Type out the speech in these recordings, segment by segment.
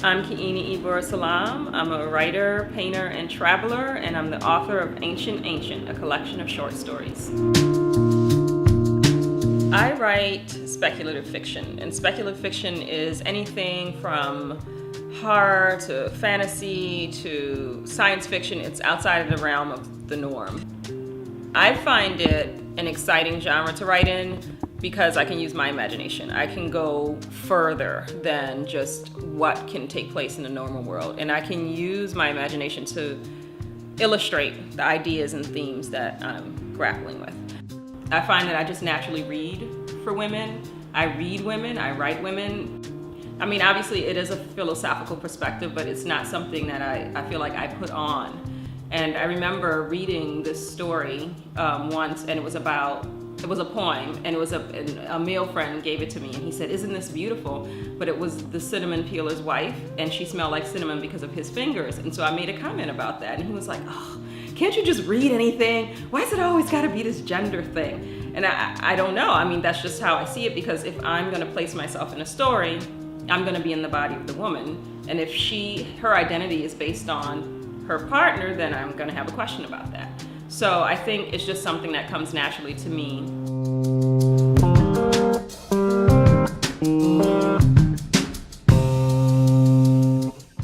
I'm Kiini Ibura Salaam. I'm a writer, painter, and traveler, and I'm the author of Ancient Ancient, a collection of short stories. I write speculative fiction, and speculative fiction is anything from horror to fantasy to science fiction. It's outside of the realm of the norm. I find it an exciting genre to write in because I can use my imagination. I can go further than just what can take place in the normal world, and I can use my imagination to illustrate the ideas and themes that I'm grappling with. I find that I just naturally read for women. I read women, I write women. I mean, obviously it is a philosophical perspective, but it's not something that I feel like I put on. And I remember reading this story once, and it was a poem, and it was a male friend gave it to me, and he said, "Isn't this beautiful?" But it was the cinnamon peeler's wife, and she smelled like cinnamon because of his fingers. And so I made a comment about that, and he was like, "Oh, can't you just read anything? Why is it always got to be this gender thing?" And I don't know. I mean, that's just how I see it, because if I'm going to place myself in a story, I'm going to be in the body of the woman. And if her identity is based on her partner, then I'm going to have a question about that. So I think it's just something that comes naturally to me.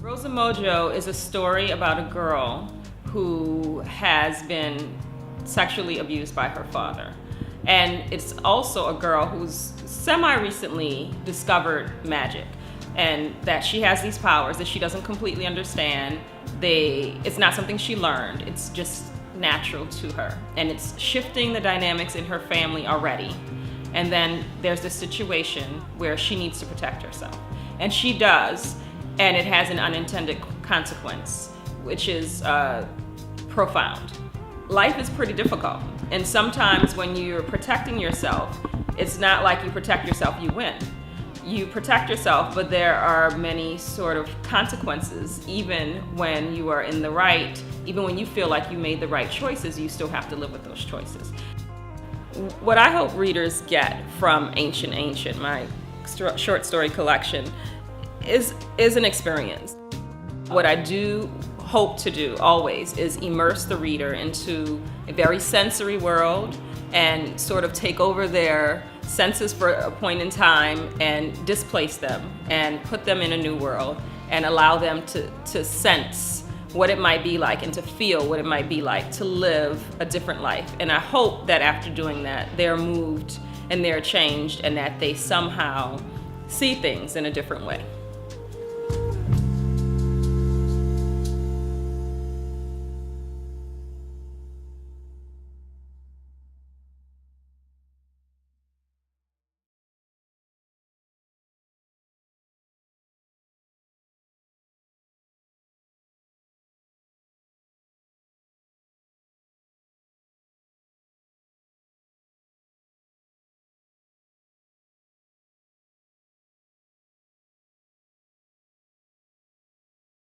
Rosamojo is a story about a girl who has been sexually abused by her father. And it's also a girl who's semi-recently discovered magic, and that she has these powers that she doesn't completely understand. It's not something she learned, it's just natural to her. And it's shifting the dynamics in her family already. And then there's this situation where she needs to protect herself. And she does, and it has an unintended consequence, which is profound. Life is pretty difficult. And sometimes when you're protecting yourself, it's not like you protect yourself, you win. You protect yourself, but there are many sort of consequences. Even when you are in the right, even when you feel like you made the right choices, you still have to live with those choices. What I hope readers get from Ancient Ancient, my short story collection, is an experience. What I do hope to do always is immerse the reader into a very sensory world and sort of take over their senses for a point in time and displace them and put them in a new world and allow them to sense what it might be like and to feel what it might be like to live a different life. And I hope that after doing that, they're moved and they're changed, and that they somehow see things in a different way.